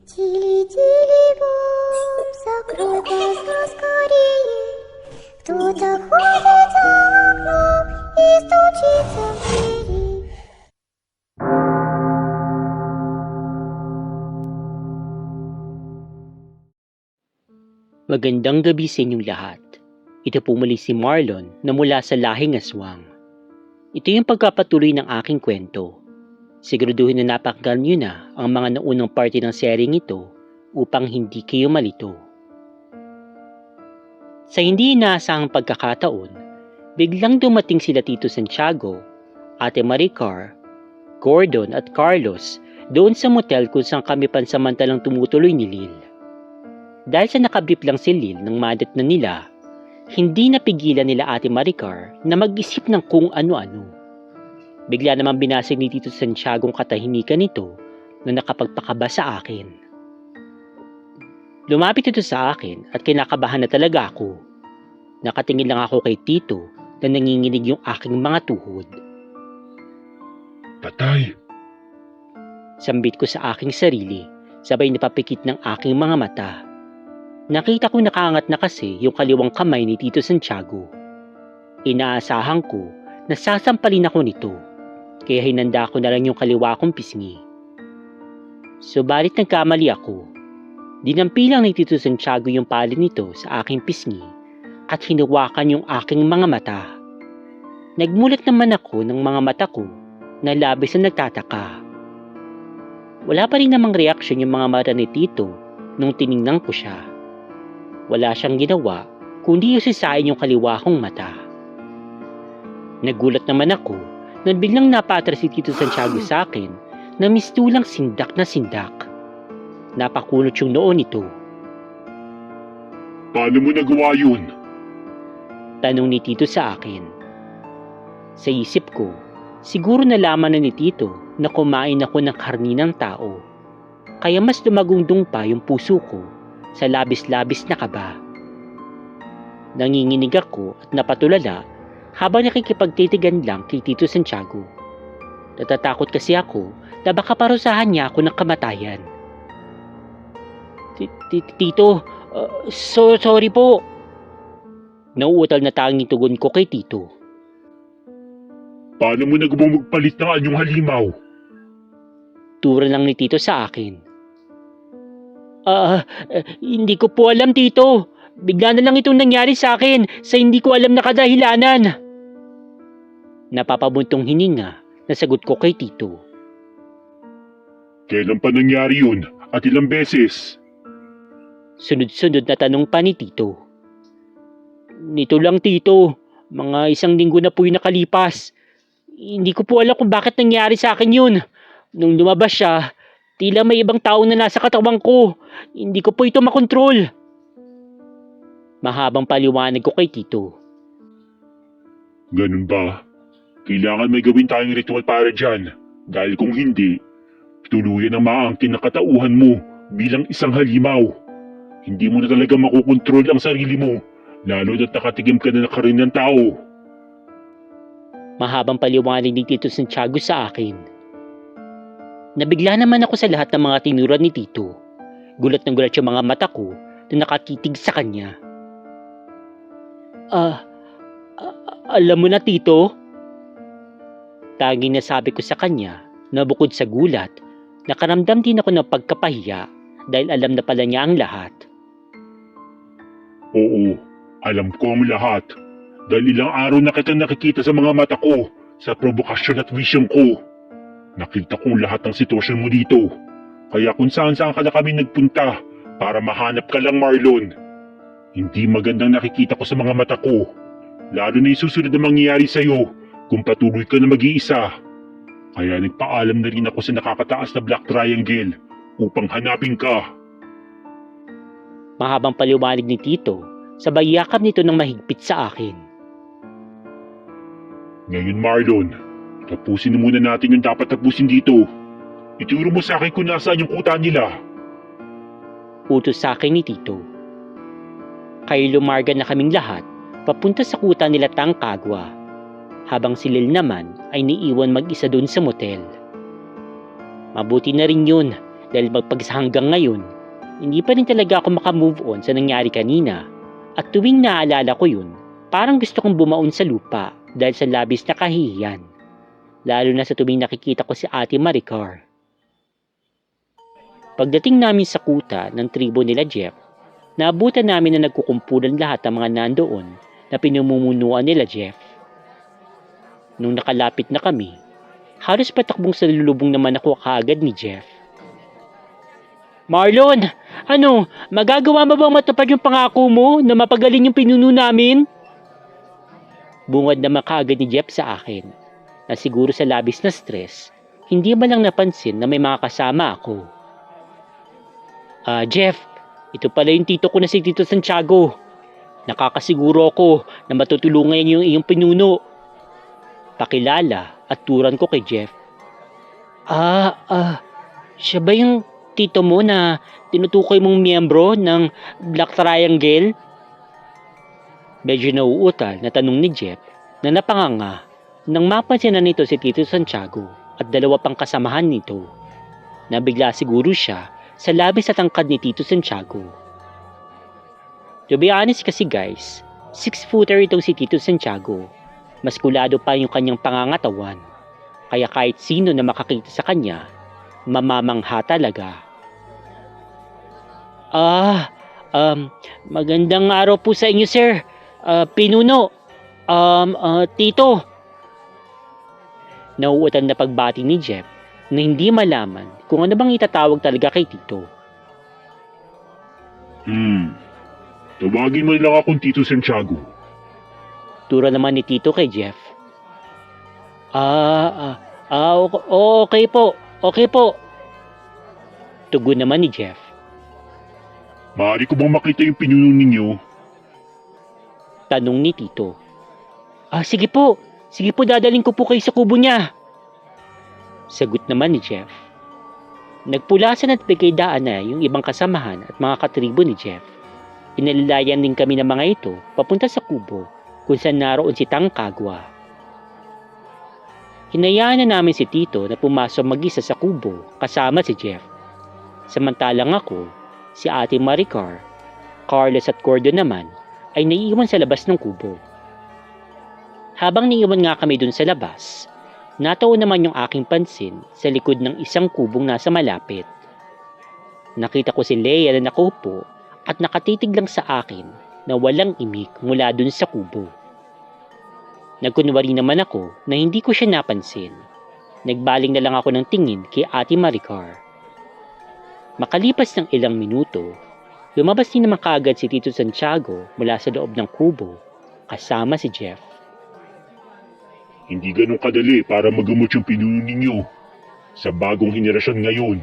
Тили-тили бом, закрой глаза скорее. Кто-то ходит за окном и стучится в двери. Magandang gabi sa inyong lahat. Ito po muli si Marlon na mula sa Lahing Aswang. Ito yung pagkapatuloy ng aking kwento. Siguraduhin na napakinggan nyo na ang mga naunang parte ng seryeng ito upang hindi kayo malito. Sa hindi inaasahang pagkakataon, biglang dumating sila Tito Santiago, Ate Maricar, Gordon at Carlos doon sa motel kung saan kami pansamantalang tumutuloy ni Lil. Dahil sa nakablip lang si Lil ng madat na nila, hindi napigilan nila Ate Maricar na mag-isip ng kung ano-ano. Bigla naman binasag ni Tito Santiago ang katahimikan nito na nakapagpakaba sa akin. Lumapit ito sa akin at kinakabahan na talaga ako. Nakatingin lang ako kay Tito na nanginginig yung aking mga tuhod. Patay! Sambit ko sa aking sarili, sabay napapikit ng aking mga mata. Nakita ko nakaangat na kasi yung kaliwang kamay ni Tito Santiago. Inaasahan ko na sasampalin ako nito, kaya hinanda ko na lang yung kaliwa kong pisngi. Subalit nagkamali ako. Dinampilang ni Tito Santiago yung palad nito sa aking pisngi at hinawakan yung aking mga mata. Nagmulat naman ako ng mga mata ko na labis na nagtataka. Wala pa rin namang reaksyon yung mga mata ni Tito nung tiningnan ko siya. Wala siyang ginawa kundi usisain yung kaliwa kong mata. Nagulat naman ako nang biglang napatras si Tito Santiago sa akin na mistulang sindak na sindak. Napakunot yung noo nito. Paano mo nagawa yun? Tanong ni Tito sa akin. Sa isip ko, siguro nalaman na ni Tito na kumain ako ng karni ng tao. Kaya mas lumagundong pa yung puso ko sa labis-labis na kaba. Nanginginig ako at napatulala habang nakikipagtitigan lang kay Tito Santiago. Natatakot kasi ako na baka parusahan niya ako ng kamatayan. Tito, sorry po. Nauutal na tanging tugon ko kay Tito. Paano mo nagawang magpalit ng anyong halimaw? Tura lang ni Tito sa akin. Hindi ko po alam, Tito. Bigla na lang itong nangyari sa akin sa hindi ko alam na kadahilanan. Napapabuntong hininga na sagot ko kay Tito. Kailan pa nangyari yun at ilang beses? Sunod-sunod na tanong pa ni Tito. Nito lang, Tito. Mga 1 linggo na po yung nakalipas. Hindi ko po alam kung bakit nangyari sa akin yun. Nung lumabas siya, tila may ibang tao na nasa katawan ko. Hindi ko po ito makontrol. Mahabang paliwanag ko kay Tito. Ganun ba? Kailangan may gawin tayong ritual para dyan. Dahil kung hindi, tuluyan ang maangkin na katauhan mo bilang isang halimaw. Hindi mo na talaga makukontrol ang sarili mo, lalo na't nakatigim ka na karin ng tao. Mahabang paliwanag ni Tito Santiago sa akin. Nabigla naman ako sa lahat ng mga tinura ni Tito. Gulat ng gulat yung mga mata ko na nakatitig sa kanya. Alam mo na, Tito? Tanging nasabi ko sa kanya na bukod sa gulat, nakaramdam din ako ng pagkapahiya dahil alam na pala niya ang lahat. Oo, alam ko ang lahat. Dahil ilang araw na kitang nakikita sa mga mata ko, sa provokasyon at vision ko. Nakita kong lahat ng sitwasyon mo dito. Kaya kung saan-saan ka na kami nagpunta para mahanap ka lang, Marlon. Hindi magandang nakikita ko sa mga mata ko. Lalo na yung susunod na mangyayari sa'yo kung patuloy ka na mag-iisa. Kaya nagpaalam na rin ako sa nakakataas na Black Triangle upang hanapin ka. Mahabang paliwanag ni Tito, sabay yakap nito ng mahigpit sa akin. Ngayon, Marlon, tapusin na muna natin yung dapat tapusin dito. Ituro mo sa akin kung nasaan yung kuta nila. Utos sa akin ni Tito. Kaya lumarga na kaming lahat papunta sa kuta nila Tangkagwa, habang si Lil naman ay niiwan mag-isa doon sa motel. Mabuti na rin yun Dahil magpagsa hanggang ngayon, hindi pa rin talaga ako makamove on sa nangyari kanina. At tuwing naaalala ko yun, parang gusto kong bumaon sa lupa dahil sa labis na kahihiyan. Lalo na sa tuwing nakikita ko si Ate Maricar. Pagdating namin sa kuta ng tribo nila Jeff, naabutan namin na nagkukumpulan lahat ng mga nandoon na pinamumunuan nila Jeff. Nung nakalapit na kami, halos patakbong sa lulubong naman ako kaagad ni Jeff. Marlon, magagawa mo bang matupad yung pangako mo na mapagaling yung pinuno namin? Bungad naman kaagad ni Jeff sa akin, na siguro sa labis na stress, hindi man lang napansin na may mga kasama ako. Jeff, ito pala yung tito ko na si Tito Santiago. Nakakasiguro ako na matutulungan yung iyong pinuno. Pakilala at turan ko kay Jeff. Siya ba yung tito mo na tinutukoy mong miyembro ng Black Triangle? Medyo nauutal na tanong ni Jeff na napanganga nang mapansin na nito si Tito Santiago at dalawa pang kasamahan nito. Nabigla siguro siya sa labis at tangkad ni Tito Santiago. To be honest kasi guys, 6-footer itong si Tito Santiago. Maskulado pa yung kanyang pangangatawan. Kaya kahit sino na makakita sa kanya, mamamangha talaga. Magandang araw po sa inyo sir. Pinuno. Tito. Nauutan na pagbati ni Jeff na hindi malaman kung ano bang itatawag talaga kay Tito. Tawagin mo lang akong Tito Santiago. Tura naman ni Tito kay Jeff. Okay po. Okay po. Tugon naman ni Jeff. Maaari ko bang makita yung pinuno ninyo? Tanong ni Tito. Sige po. Sige po, dadaling ko po kayo sa kubo niya. Sagot naman ni Jeff. Nagpulasan at bigay daan na yung ibang kasamahan at mga katribo ni Jeff. Inalalayan din kami ng mga ito papunta sa kubo kung saan naroon si Tangkagwa. Hinayaan na namin si Tito na pumasok mag-isa sa kubo kasama si Jeff. Samantalang ako, si Ate Maricar, Carlos at Gordon naman ay naiiwan sa labas ng kubo. Habang naiiwan nga kami dun sa labas, nataon naman yung aking pansin sa likod ng isang kubong nasa malapit. Nakita ko si Leia na nakaupo at nakatitig lang sa akin na walang imik mula dun sa kubo. Nagkunwari naman ako na hindi ko siya napansin. Nagbaling na lang ako ng tingin kay Ate Maricar. Makalipas ng ilang minuto, lumabas din naman kaagad si Tito Santiago mula sa loob ng kubo kasama si Jeff. Hindi ganun kadali para magamot yung pinuno ninyo. Sa bagong henerasyon ngayon,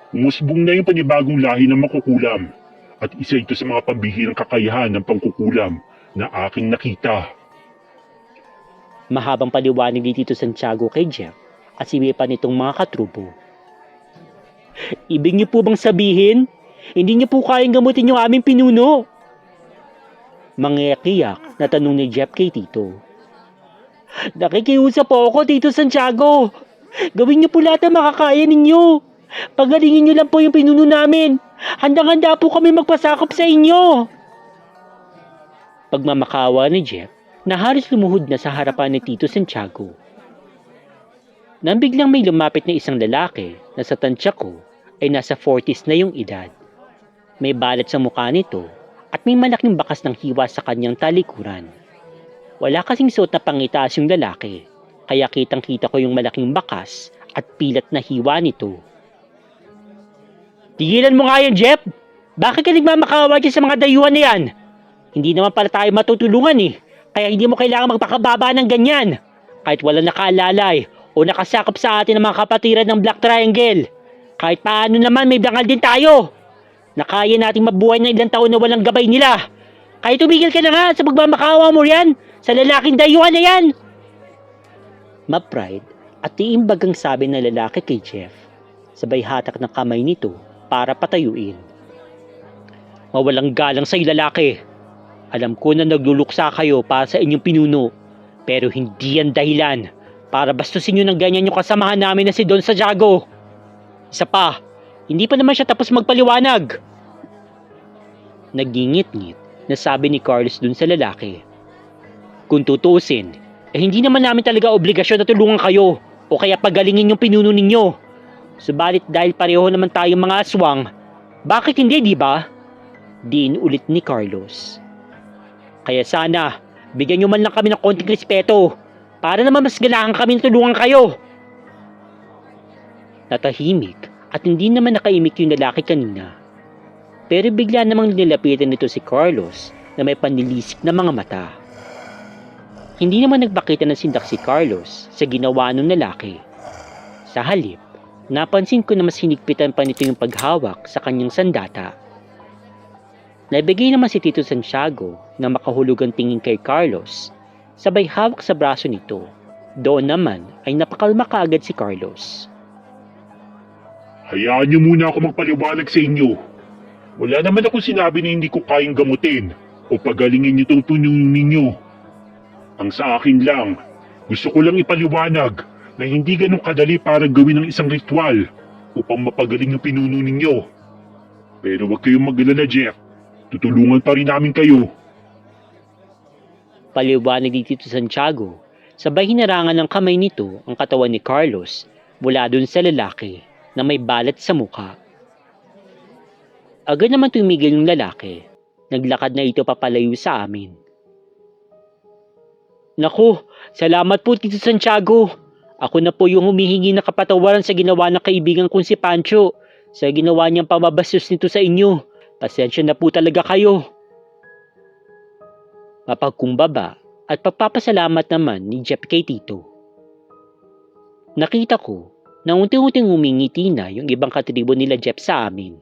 umusbong na yung panibagong lahi ng makukulam. At isa ito sa mga pambihirang kakayahan ng pangkukulam na aking nakita. Mahabang paliwanag ni Tito Santiago kay Jeff at sibi pa nitong mga katrubo. Ibig niyo po bang sabihin, hindi niyo po kayang gamutin yung aming pinuno? Mangyayak na tanong ni Jeff kay Tito. Nakikiusap po ako, Tito Santiago. Gawin niyo po lahat ang makakaya ninyo. Pagalingin niyo lang po yung pinuno namin. Handang-handa po kami magpasakop sa inyo. Pagmamakawa ni Jeff na halos lumuhod na sa harapan ni Tito Santiago. Nang biglang may lumapit na isang lalaki na sa tansya ko ay nasa 40s na yung edad. May balat sa mukha nito at may malaking bakas ng hiwa sa kanyang talikuran. Wala kasing suot na pangitaas yung lalaki, kaya kitang-kita ko yung malaking bakas at pilat na hiwa nito. Tigilan mo nga yan, Jeff! Bakit ka nagmamakawa dyan sa mga dayuhan na yan? Hindi naman pala tayo matutulungan eh, kaya hindi mo kailangan magpakababa ng ganyan. Kahit wala nakaalalay o nakasakop sa atin ng mga kapatiran ng Black Triangle. Kahit paano naman may dangal din tayo. Nakaya nating mabuhay ng ilang taon na walang gabay nila. Kaya tumigil ka na nga sa pagmamakawa mo yan sa lalaking dayuhan na yan. Ma-pride at iimbagang sabi ng lalaki kay Jeff. Sabay hatak ng kamay nito para patayuin. Mawalang galang sa'yo lalaki. Alam ko na nagluluksa kayo para sa inyong pinuno. Pero hindi yan dahilan para bastusin nyo ng ganyan yung kasamahan namin na si Don Santiago. Isa pa, Hindi pa naman siya tapos magpaliwanag. Nagingit-ngit na sabi ni Carlos dun sa lalaki. Kung tutuusin, hindi naman namin talaga obligasyon na tulungan kayo o kaya pagalingin yung pinuno ninyo. Subalit dahil pareho naman tayong mga aswang, bakit hindi, di ba? Diin ulit ni Carlos. Kaya sana, bigyan nyo man lang kami ng konting respeto para naman mas ganahan kami na tulungan kayo. Natahimik at hindi naman nakaimik yung lalaki kanina. Pero bigla namang nilapitan nito si Carlos na may panlilisik na mga mata. Hindi naman nagpakita ng sindak si Carlos sa ginawa ng lalaki. Sa halip, napansin ko na mas hinigpitan pa nito yung paghawak sa kanyang sandata. Naibigay naman si Tito Santiago na makahulugang tingin kay Carlos, sabay hawak sa braso nito. Doon naman ay napakalma kaagad si Carlos. Hayaan niyo muna ako magpaliwanag sa inyo. Wala naman akong sinabi na hindi ko kayang gamutin o pagalingin niyo itong pinuno ninyo. Ang sa akin lang, gusto ko lang ipaliwanag na hindi ganun kadali para gawin ng isang ritual upang mapagaling yung pinuno ninyo. Pero huwag kayong mag-alala, Jeff. Tutulungan pa rin namin kayo. Paliwanag ni Tito Santiago, sabay hinarangan ng kamay nito ang katawan ni Carlos mula dun sa lalaki na may balat sa mukha. Agad naman tumigil yung lalaki. Naglakad na ito papalayo sa amin. Naku, salamat po Tito Santiago. Ako na po yung humihingi ng kapatawaran sa ginawa ng kaibigan kong si Pancho, sa ginawa niyang pamabastos nito sa inyo. Pasensya na po talaga kayo. Mapagkumbaba at pagpapasalamat naman ni Jeff kay Tito. Nakita ko na unti-unting humingiti na yung ibang katribo nila Jeff sa amin,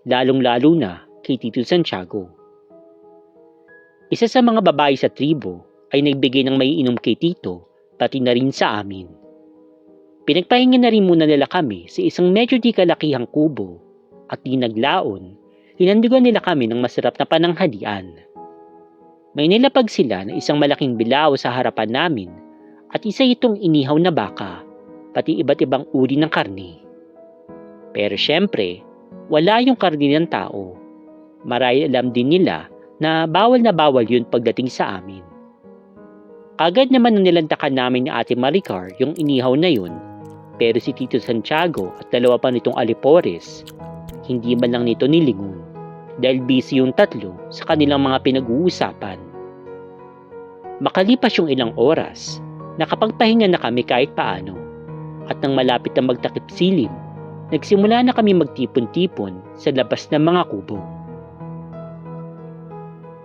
lalong-lalo na kay Tito Santiago. Isa sa mga babae sa tribo ay nagbigay ng maiinom kay Tito, pati na rin sa amin. Pinagpahinga na rin muna nila kami sa isang medyo di kalakihang kubo at di naglaon, hinandugan nila kami ng masarap na pananghalian. May nilapag sila na isang malaking bilao sa harapan namin at isa itong inihaw na baka, pati iba't ibang uri ng karne. Pero syempre, wala yung karne ng tao. Marahil alam din nila na bawal yun pagdating sa amin. Agad naman na nilantakan namin ni Ate Maricar yung inihaw na yun, pero si Tito Santiago at dalawa pa nitong alipores, hindi man lang nito nilingon dahil busy yung tatlo sa kanilang mga pinag-uusapan. Makalipas yung ilang oras, nakapagpahinga na kami kahit paano at nang malapit na magtakip silim, nagsimula na kami magtipon-tipon sa labas ng mga kubo.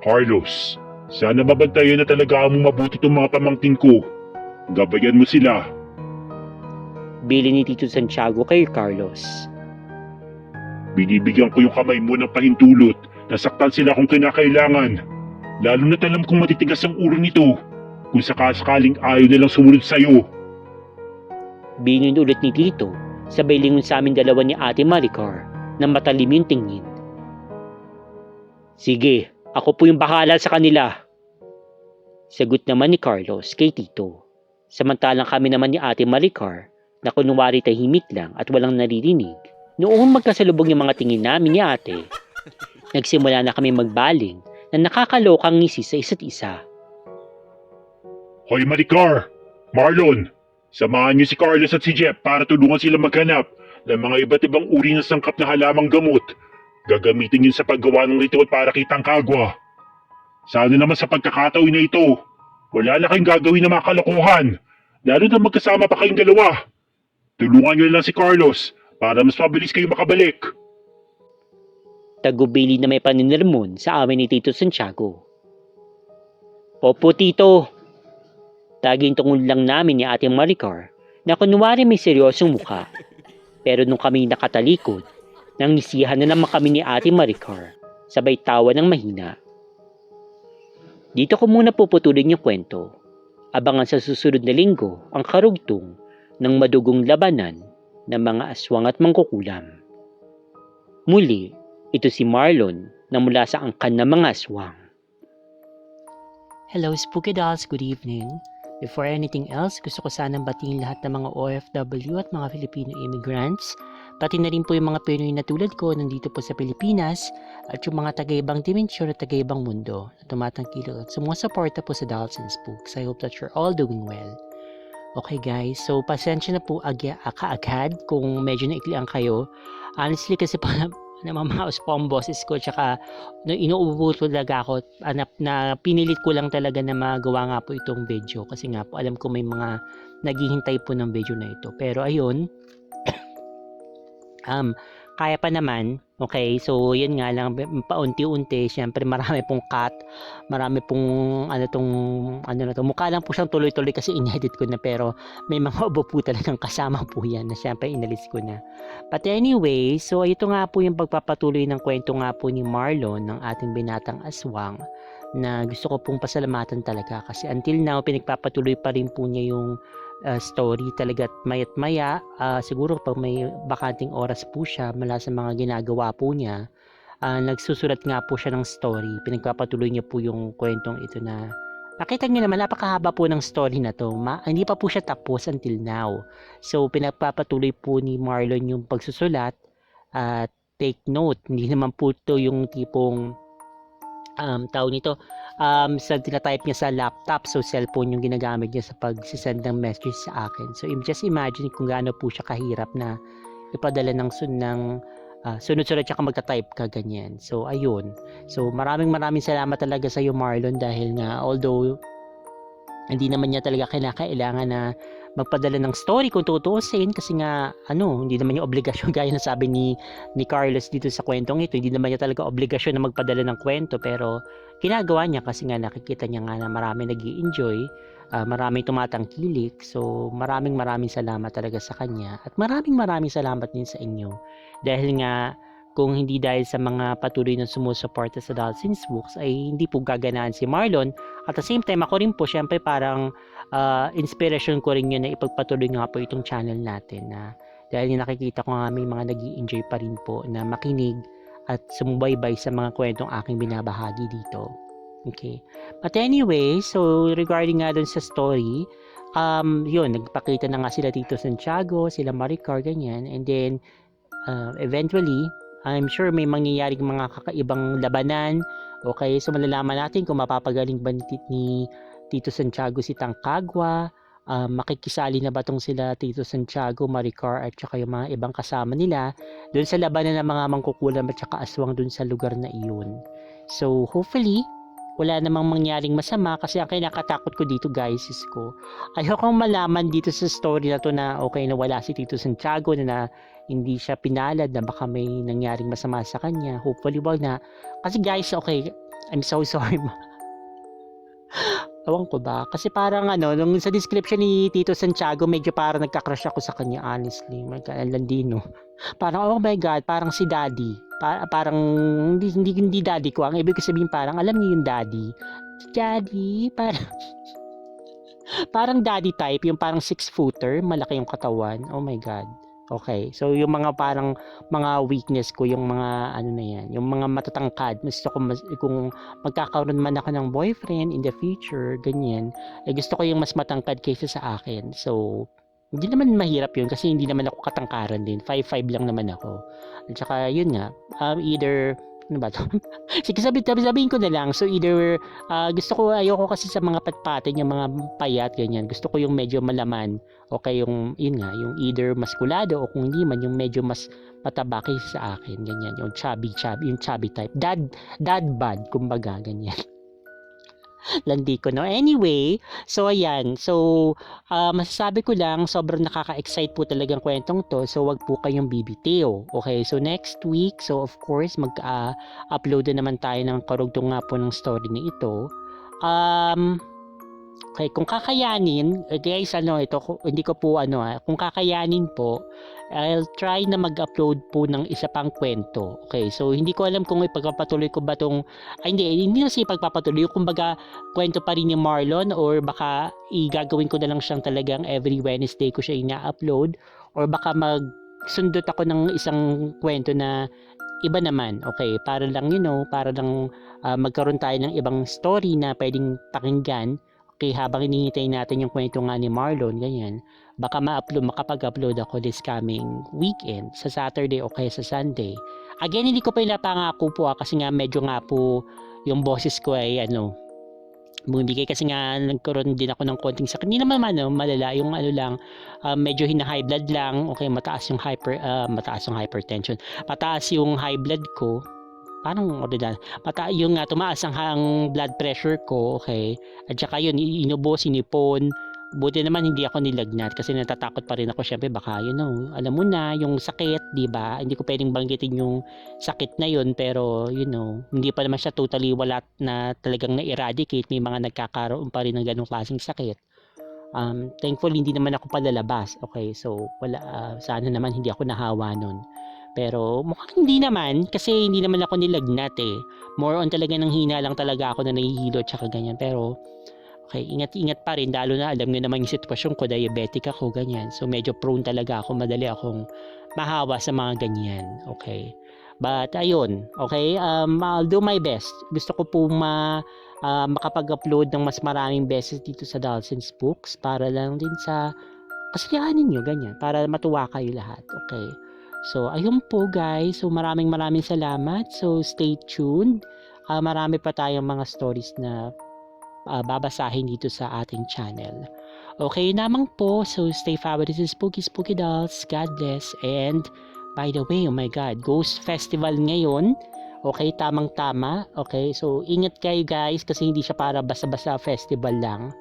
Carlos, sana mabantayan na talaga mong mabuti itong mga pamangkin ko. Gabayan mo sila. Bili ni Tito Santiago kay Carlos. Binibigyan ko yung kamay mo ng pahintulot. Nasaktan sila kung kinakailangan. Lalo na't alam kong matitigas ang ulo nito kung sakasakaling ayaw nilang sumunod sa'yo. Binuin ulit ni Tito, sabay lingon sa amin dalawa ni Ate Maricar na matalim yung tingin. Sige, ako po yung bahala sa kanila. Sagot naman ni Carlos kay Tito. Samantalang kami naman ni Ate Maricar na kunwari tahimik lang at walang naririnig. Noong magkasalubong yung mga tingin namin ni ate, nagsimula na kami magbaling na nakakalokang ngisi sa isa't isa. Hoy Maricar! Marlon! Samahan niyo si Carlos at si Jeff para tulungan sila maghanap ng mga iba't ibang uri ng sangkap na halamang gamot. Gagamitin yun sa paggawa ng ritual para kitang kagwa. Sana naman sa pagkakataon na ito, wala na kayong gagawin na mga kalokohan, lalo na magkasama pa kayong dalawa. Tulungan niyo lang si Carlos para mas mabilis kayo makabalik. Tagubili na may paninirmon sa amin ni Tito Santiago. Opo Tito. Taging tungod lang namin ni Ate Maricar na kunwari may seryosong mukha. Pero nung kami nakatalikod, nang nisihan na naman kami ni Ate Maricar, sabay tawa ng mahina. Dito ko muna puputulin yung kwento. Abangan sa susunod na linggo ang karugtong ng madugong labanan ng mga aswang at mangkukulam. Muli, ito si Marlon na mula sa angkan ng mga aswang. Hello Spooky Dolls, good evening. Before anything else, gusto ko sanang batiin lahat ng mga OFW at mga Filipino immigrants. Pati na rin po yung mga Pinoy na tulad ko nandito po sa Pilipinas at yung mga taga-ibang dimensyon at taga-ibang mundo na tumatangkilik at sumusuporta po sa Dalton's Books. I hope that you're all doing well. Okay guys, so pasensya na po kaagad kung medyo naiklian kayo. Honestly kasi pa namamaos po ang boses ko tsaka inuubo talaga ako na pinilit ko lang talaga na magawa nga po itong video kasi nga po alam ko may mga naghihintay po ng video na ito. Pero ayun, kaya pa naman. Okay, so yun nga lang paunti-unti, syempre marami pong cut, marami pong mukha lang po siyang tuloy-tuloy kasi inedit ko na, pero may mga ubo po talagang kasama po yan na syempre inalis ko na. But anyway, so ito nga po yung pagpapatuloy ng kwento nga po ni Marlon ng ating binatang aswang na gusto ko pong pasalamatan talaga kasi until now pinagpapatuloy pa rin po niya yung story talaga at maya't maya siguro pag may bakanting oras po siya mula sa mga ginagawa po niya, nagsusulat nga po siya ng story, pinagpapatuloy niya po yung kwentong ito na nakita niyo naman napakahaba po ng story na to, hindi pa po siya tapos until now. So pinagpapatuloy po ni Marlon yung pagsusulat at take note, hindi naman po to yung tipong tawag nito sa tinatype niya sa laptop, so cellphone yung ginagamit niya sa pagsisend ng message sa akin. So just imagine kung gaano po siya kahirap na ipadala ng sunod-sunod tsaka magta-type ka ganyan. So ayun, so maraming salamat talaga sa iyo Marlon, dahil nga although hindi naman niya talaga kailangan na magpadala ng story kung tutuusin kasi nga hindi naman yung obligasyon gaya na sabi ni Carlos dito sa kwentong ito, hindi naman niya talaga obligasyon na magpadala ng kwento, pero ginagawa niya kasi nga nakikita niya nga na marami nag-i-enjoy, maraming tumatangkilik. So maraming salamat talaga sa kanya at maraming salamat din sa inyo, dahil nga kung hindi dahil sa mga patuloy na sumusuporta sa Dalton's Books ay hindi po gaganaan si Marlon. At the same time ako rin po syempre parang inspiration ko rin yun na ipagpatuloy nga po itong channel natin, na dahil nakikita ko nga may mga nag-i-enjoy pa rin po na makinig at sumubaybay sa mga kwentong aking binabahagi dito. Okay. But anyway, so regarding nga dun sa story, yun, nagpakita na nga sila Tito Santiago, sila Maricar, ganyan, and then eventually I'm sure may mangyayaring mga kakaibang labanan. Okay, so malalaman natin kung mapapagaling ba ni Tito Santiago si Tangkagwa, makikisali na ba tong sila Tito Santiago, Maricar at saka yung mga ibang kasama nila doon sa labanan ng mga mangkukulam at saka aswang doon sa lugar na iyon. So hopefully wala namang mangyaring masama, kasi ang kinakatakot ko dito guys is ayokong malaman dito sa story na to na okay na wala si Tito Santiago, na hindi siya pinalad, na baka may nangyaring masama sa kanya. Hopefully wag na, kasi guys, okay, I'm so sorry ewan ko ba, kasi parang nung sa description ni Tito Santiago medyo parang nagka-crush ako sa kanya, honestly. Landino, parang oh my god, parang si daddy, parang hindi daddy ko, ang ibig ko sabihin parang alam niyo yung daddy parang parang daddy type, yung parang 6-footer, malaki yung katawan. Oh my god. Okay, so yung mga parang mga weakness ko, yung mga na yan, yung mga matatangkad, gusto ko kung magkakaroon man ako ng boyfriend in the future, ganyan, gusto ko yung mas matangkad kaysa sa akin. So hindi naman mahirap yun kasi hindi naman ako katangkaran din, 5'5" lang naman ako. At saka yun nga, either ano ba to? Sige, sabihin ko na lang. So either ayoko kasi sa mga patpatin, yung mga payat ganyan. Gusto ko yung medyo malaman. Okay, yung either maskulado o kung hindi man yung medyo mas mataba kaysa sa akin, ganyan. Yung chubby type. Dad bod, kumbaga, ganyan. Landi ko, no? Anyway, so ayan. So, masasabi ko lang, sobrang nakaka-excite po talagang kwentong to. So, wag po kayong bibitiw. Okay, so next week, so of course, mag-upload na naman tayo ng karugtong nga po ng story na ito. Okay, kung kakayanin, guys, hindi ko po kung kakayanin po, I'll try na mag-upload po ng isa pang kwento. Okay, so hindi ko alam kung ipagpapatuloy ko ba tong, hindi na siya ipagpapatuloy, kumbaga kwento pa rin ni Marlon, or baka igagawin ko na lang siyang talagang every Wednesday ko siya ina-upload, or baka magsundot ako ng isang kwento na iba naman. Okay, para lang magkaroon tayo ng ibang story na pwedeng pakinggan. Okay, habang hinihintay natin yung kwento nga ni Marlon, ganyan. baka makapag-upload ako this coming weekend, sa Saturday o kaya sa Sunday. Again, hindi ko pa pinapangako po kasi nga medyo nga po yung boses ko ay bumibigay kasi nga nagkaroon din ako ng konting sakit. Hindi naman malala, yung lang, medyo high blood lang, okay, mataas yung hypertension, mataas yung high blood ko, parang yung tumaas ang blood pressure ko, okay, at saka yun, sinipon. Buti naman hindi ako nilagnat kasi natatakot pa rin ako, syempre baka alam mo na yung sakit, di ba? Hindi ko pwedeng banggitin yung sakit na yun, pero hindi pa naman siya totally wala na talagang na-eradicate. May mga nagkakaroon pa rin ng ganung klaseng sakit. Thankfully hindi naman ako palalabas, okay, so wala, sana naman hindi ako nahawa nun. Pero mukhang hindi naman kasi hindi naman ako nilagnat more on talaga ng hina lang talaga ako na nahihilo at saka ganyan. Pero okay, ingat pa rin, lalo na alam nyo naman yung sitwasyon ko, diabetic ako, ganyan. So medyo prone talaga ako, madali akong mahawa sa mga ganyan, okay. But ayun, okay, I'll do my best. Gusto ko po makapag-upload ng mas maraming beses dito sa Dalson's Books para lang din sa kasiyahanin nyo, ganyan, para matuwa kayo lahat, okay. So ayun po guys, so maraming salamat. So stay tuned, marami pa tayong mga stories na babasahin dito sa ating channel. Okay namang po, so stay fabulous and spooky dolls. God bless. And by the way, oh my God, Ghost Festival ngayon. Okay, tamang-tama. Okay, so ingat kayo guys kasi hindi siya para basta-basta festival lang.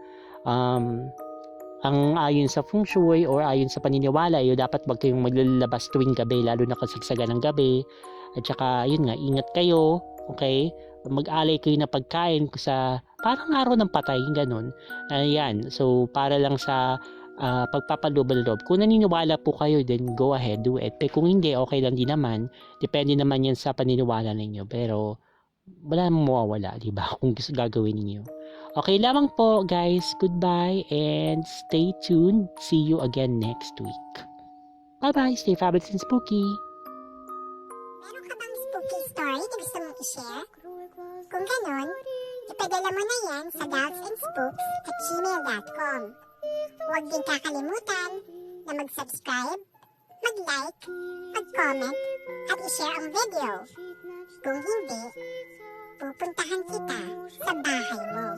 Ang ayon sa feng shui or ayon sa paniniwala, dapat wag kayong maglalabas tuwing gabi, lalo na kasagsagan ng gabi. At saka, yun nga, ingat kayo. Okay? Mag-alay kayo na pagkain sa parang araw ng patay, ganun. Ayan, so para lang sa pagpapaloob-loob. Kung naniniwala po kayo, then go ahead, do it. Pero kung hindi, okay lang din naman. Depende naman yan sa paniniwala ninyo. Pero wala namang mawawala, di ba? Kung gusto gagawin niyo. Okay lamang po, guys. Goodbye and stay tuned. See you again next week. Bye-bye. Stay fabulous and spooky. Meron ka bang spooky story na gusto mong i-share? Kung ganon, ipadala mo na yan sa dalsandspooks@gmail.com. Huwag din kakalimutan na mag-subscribe, mag-like, mag-comment, at i-share ang video. Kung hindi, pupuntahan kita sa bahay mo.